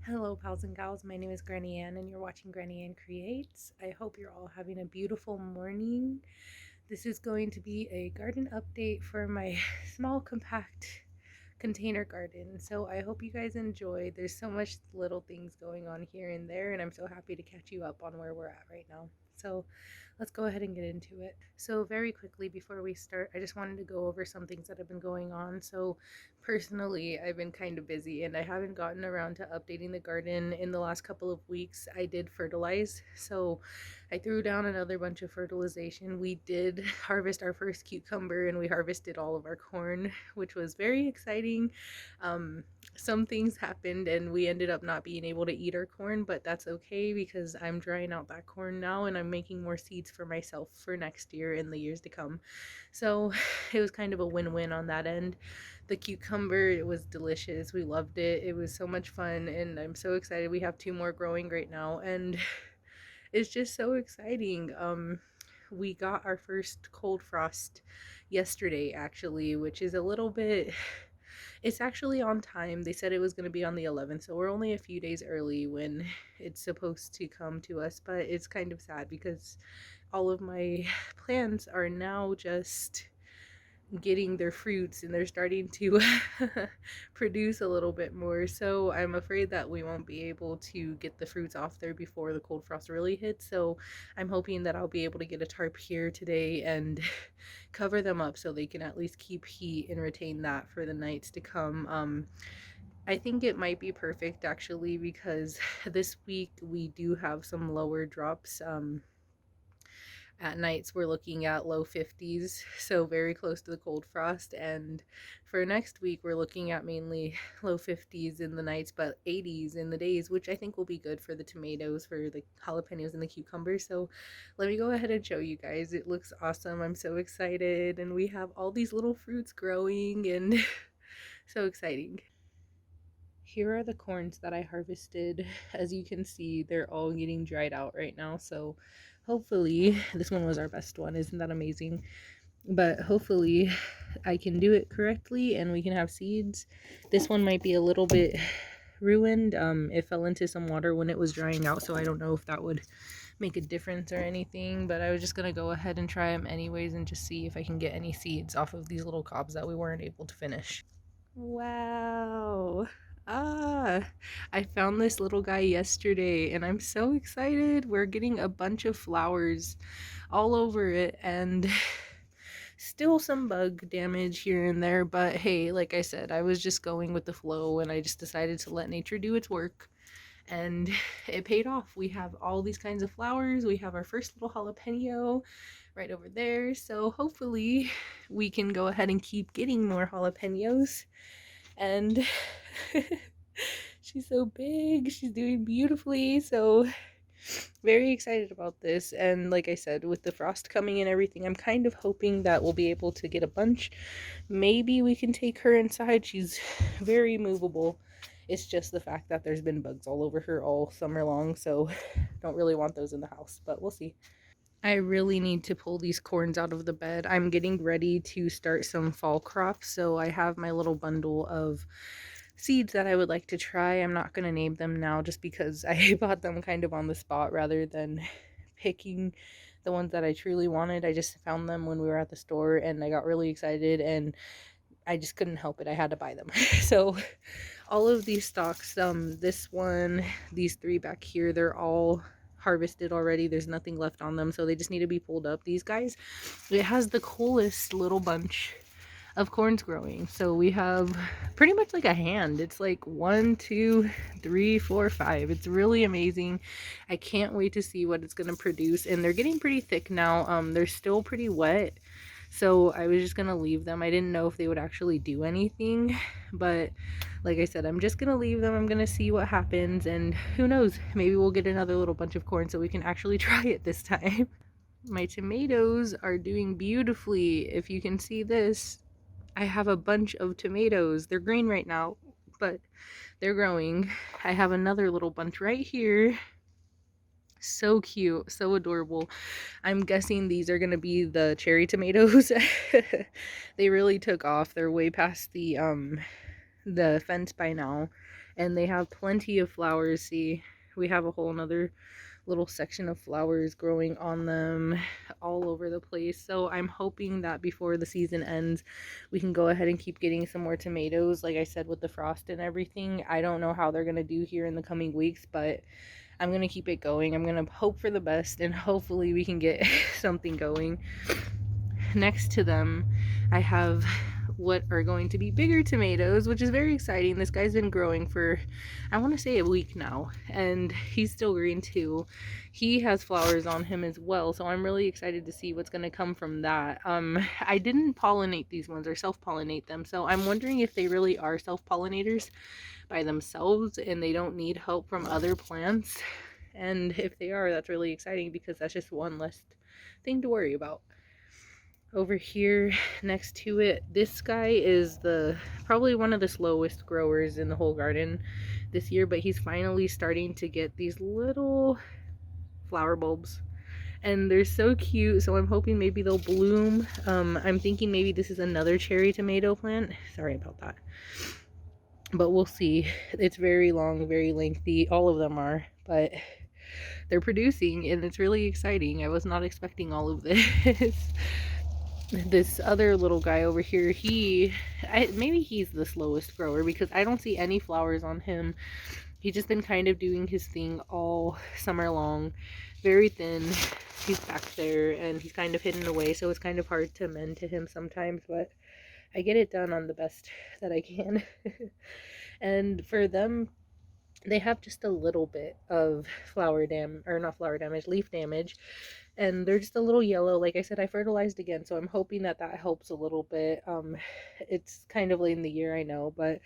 Hello, pals and gals. My name is GrannyAnn, and you're watching GrannyAnn Creates. I hope you're all having a beautiful morning. This is going to be a garden update for my small, compact container garden. So I hope you guys enjoy. There's so much little things going on here and there, and I'm so happy to catch you up on where we're at right now. So let's go ahead and get into it. So very quickly before we start, I just wanted to go over some things that have been going on. So personally, I've been kind of busy and I haven't gotten around to updating the garden in the last couple of weeks. I did fertilize, so I threw down another bunch of fertilization. We did harvest our first cucumber and we harvested all of our corn, which was very exciting. Um, some things happened and we ended up not being able to eat our corn, but that's okay because I'm drying out that corn now and I'm making more seeds for myself for next year and the years to come. So it was kind of a win-win on that end. The cucumber, it was delicious. We loved it. It was so much fun and I'm so excited. We have two more growing right now and it's just so exciting. We got our first cold frost yesterday actually, which is a little bit, it's actually on time. They said it was going to be on the 11th, so we're only a few days early when it's supposed to come to us, but it's kind of sad because all of my plants are now just getting their fruits and they're starting to produce a little bit more. So I'm afraid that we won't be able to get the fruits off there before the cold frost really hits. So I'm hoping that I'll be able to get a tarp here today and cover them up so they can at least keep heat and retain that for the nights to come. I think it might be perfect actually because this week we do have some lower drops. At nights we're looking at low 50s, so very close to the cold frost. And for next week we're looking at mainly low 50s in the nights but 80s in the days, which I think will be good for the tomatoes, for the jalapenos and the cucumbers. So let me go ahead and show you guys. It looks awesome. I'm so excited and we have all these little fruits growing and so exciting. Here are the corns that I harvested. As you can see, they're all getting dried out right now. So hopefully, this one was our best one. Isn't that amazing? But hopefully I can do it correctly and we can have seeds. This one might be a little bit ruined. It fell into some water when it was drying out, so I don't know if that would make a difference or anything, but I was just gonna go ahead and try them anyways and just see if I can get any seeds off of these little cobs that we weren't able to finish. Wow. Ah, I found this little guy yesterday and I'm so excited. We're getting a bunch of flowers all over it and still some bug damage here and there, but hey, like I said, I was just going with the flow and I just decided to let nature do its work and it paid off. We have all these kinds of flowers. We have our first little jalapeno right over there. So hopefully we can go ahead and keep getting more jalapenos. And she's so big. She's doing beautifully. So very excited about this. And like I said, with the frost coming and everything, I'm kind of hoping that we'll be able to get a bunch. Maybe we can take her inside. She's very movable. It's just the fact that there's been bugs all over her all summer long, so don't really want those in the house, but we'll see. I really need to pull these corns out of the bed. I'm getting ready to start some fall crops, so I have my little bundle of seeds that I would like to try. I'm not going to name them now just because I bought them kind of on the spot rather than picking the ones that I truly wanted. I just found them when we were at the store and I got really excited and I just couldn't help it. I had to buy them. So all of these stalks, this one, these three back here, they're all harvested already. There's nothing left on them, so they just need to be pulled up. These guys, it has the coolest little bunch of corns growing. So we have pretty much like a hand. It's like 1, 2, 3, 4, 5. It's really amazing. I can't wait to see what it's gonna produce. And they're getting pretty thick now. They're still pretty wet, so I was just gonna leave them. I didn't know if they would actually do anything, but like I said, I'm just gonna leave them. I'm gonna see what happens, and who knows, maybe we'll get another little bunch of corn so we can actually try it this time. My tomatoes are doing beautifully. If you can see this, I have a bunch of tomatoes. They're green right now, but they're growing. I have another little bunch right here. So cute, so adorable. I'm guessing these are gonna be the cherry tomatoes. They really took off. They're way past the fence by now, and they have plenty of flowers. See, we have a whole nother little section of flowers growing on them all over the place. So I'm hoping that before the season ends, we can go ahead and keep getting some more tomatoes. Like I said, with the frost and everything, I don't know how they're going to do here in the coming weeks, but I'm going to keep it going. I'm going to hope for the best, and hopefully we can get something going. Next to them, I have what are going to be bigger tomatoes, which is very exciting. This guy's been growing for, I want to say, a week now, and he's still green too. He has flowers on him as well, so I'm really excited to see what's going to come from that. I didn't pollinate these ones or self-pollinate them, so I'm wondering if they really are self-pollinators by themselves and they don't need help from other plants. And if they are, that's really exciting because that's just one less thing to worry about. Over here next to it, this guy is probably one of the slowest growers in the whole garden this year, but he's finally starting to get these little flower bulbs, and they're so cute. So I'm hoping maybe they'll bloom. I'm thinking maybe this is another cherry tomato plant. Sorry about that, but we'll see. It's very long, very lengthy, all of them are, but they're producing and it's really exciting. I was not expecting all of this. This other little guy over here, maybe he's the slowest grower because I don't see any flowers on him. He's just been kind of doing his thing all summer long. Very thin. He's back there and he's kind of hidden away, so it's kind of hard to mend to him sometimes, but I get it done on the best that I can. And for them, they have just a little bit of leaf damage, and they're just a little yellow. Like I said, I fertilized again, so I'm hoping that helps a little bit. It's kind of late in the year, I know, but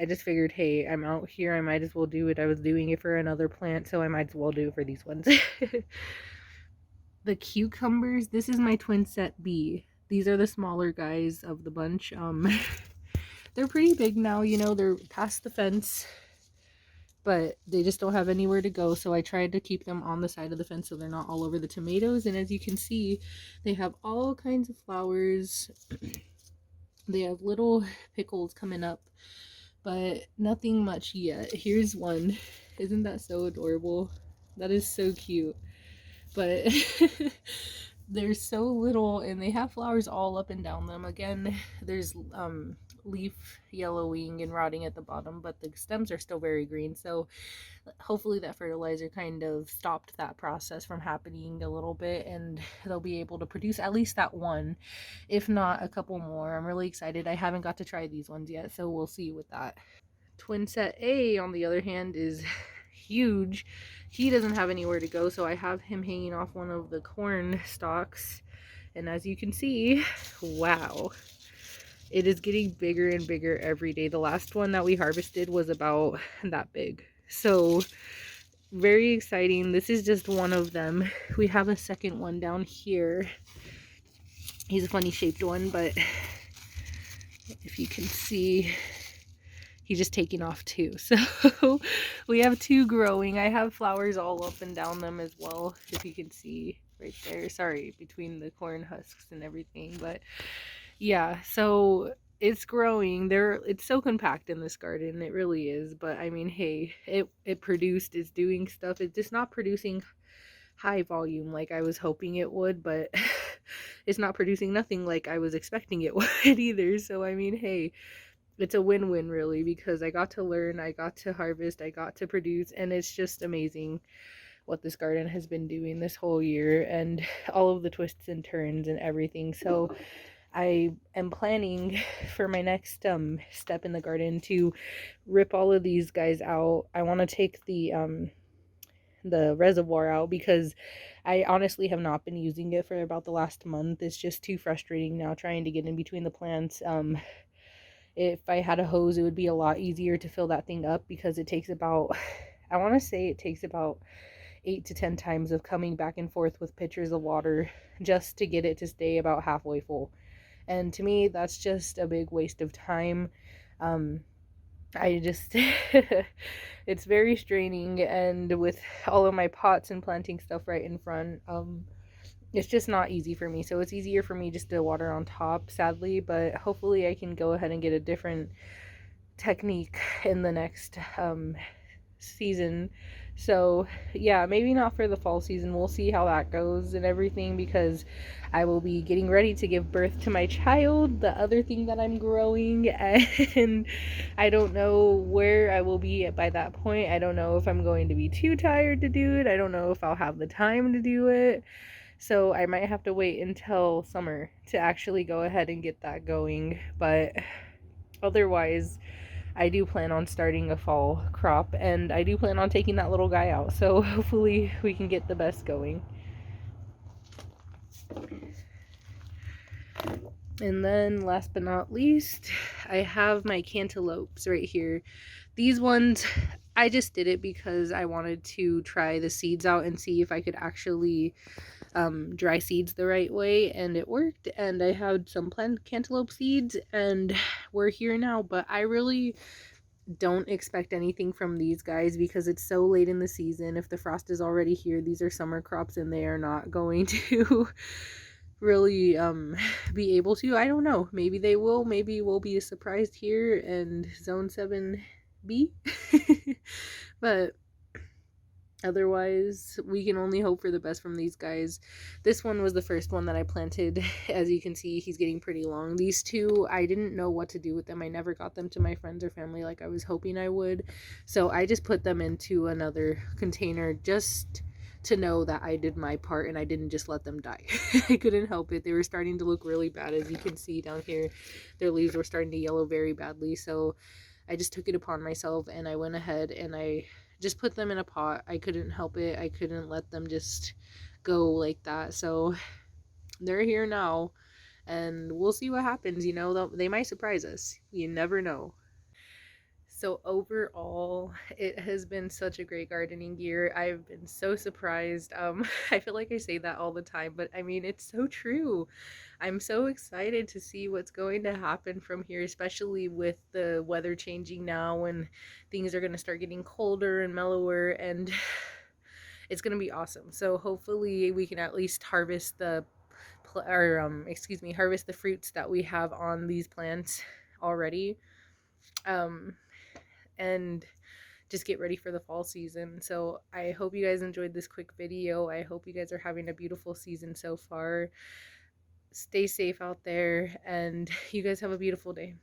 I just figured, hey, I'm out here, I might as well do it. I was doing it for another plant, so I might as well do it for these ones. The cucumbers, this is my twin set B. These are the smaller guys of the bunch. They're pretty big now, you know, they're past the fence, but they just don't have anywhere to go, so I tried to keep them on the side of the fence so they're not all over the tomatoes. And as you can see, they have all kinds of flowers. They have little pickles coming up, but nothing much yet. Here's one. Isn't that so adorable? That is so cute. But they're so little and they have flowers all up and down them. Again, there's leaf yellowing and rotting at the bottom, but the stems are still very green, so hopefully that fertilizer kind of stopped that process from happening a little bit, and they'll be able to produce at least that one, if not a couple more. I'm really excited. I haven't got to try these ones yet, so we'll see with that. Twin set A, on the other hand, is huge. He doesn't have anywhere to go, so I have him hanging off one of the corn stalks, and as you can see, wow, it is getting bigger and bigger every day. The last one that we harvested was about that big. So very exciting. This is just one of them. We have a second one down here. He's a funny shaped one, but if you can see, he's just taking off too. So we have two growing. I have flowers all up and down them as well, if you can see right there. Sorry, between the corn husks and everything, but yeah, so it's growing. It's so compact in this garden, it really is. But I mean, hey, it produced, it's doing stuff. It's just not producing high volume like I was hoping it would, but it's not producing nothing like I was expecting it would either. So I mean, hey, it's a win-win really, because I got to learn, I got to harvest, I got to produce, and it's just amazing what this garden has been doing this whole year and all of the twists and turns and everything. So I am planning for my next step in the garden to rip all of these guys out. I want to take the reservoir out because I honestly have not been using it for about the last month. It's just too frustrating now trying to get in between the plants. If I had a hose, it would be a lot easier to fill that thing up, because it takes about, I want to say it takes about 8 to 10 times of coming back and forth with pitchers of water just to get it to stay about halfway full. And to me, that's just a big waste of time. I just, it's very straining, and with all of my pots and planting stuff right in front, it's just not easy for me. So it's easier for me just to water on top, sadly, but hopefully I can go ahead and get a different technique in the next season. So yeah, maybe not for the fall season. We'll see how that goes and everything, because I will be getting ready to give birth to my child, the other thing that I'm growing, and I don't know where I will be at by that point. I don't know if I'm going to be too tired to do it. I don't know if I'll have the time to do it. So I might have to wait until summer to actually go ahead and get that going. But otherwise, I do plan on starting a fall crop, and I do plan on taking that little guy out. So hopefully we can get the best going. And then last but not least, I have my cantaloupes right here. These ones, I just did it because I wanted to try the seeds out and see if I could actually dry seeds the right way, and it worked. And I had some plant cantaloupe seeds, and we're here now. But I really don't expect anything from these guys because it's so late in the season. If the frost is already here, these are summer crops and they are not going to really be able to. I don't know, maybe they will, maybe we'll be surprised here in zone 7B. But otherwise, we can only hope for the best from these guys. This one was the first one that I planted. As you can see, he's getting pretty long. These two, I didn't know what to do with them. I never got them to my friends or family like I was hoping I would. So I just put them into another container just to know that I did my part and I didn't just let them die. I couldn't help it. They were starting to look really bad. As you can see down here, their leaves were starting to yellow very badly. So I just took it upon myself and I went ahead and I just put them in a pot. I couldn't help it. I couldn't let them just go like that. So they're here now, and we'll see what happens. You know, they might surprise us. You never know. So overall, it has been such a great gardening year. I've been so surprised. I feel like I say that all the time, but I mean, it's so true. I'm so excited to see what's going to happen from here, especially with the weather changing now and things are going to start getting colder and mellower, and it's going to be awesome. So hopefully we can at least harvest harvest the fruits that we have on these plants already. Um, and just get ready for the fall season. So I hope you guys enjoyed this quick video. I hope you guys are having a beautiful season so far. Stay safe out there, and you guys have a beautiful day.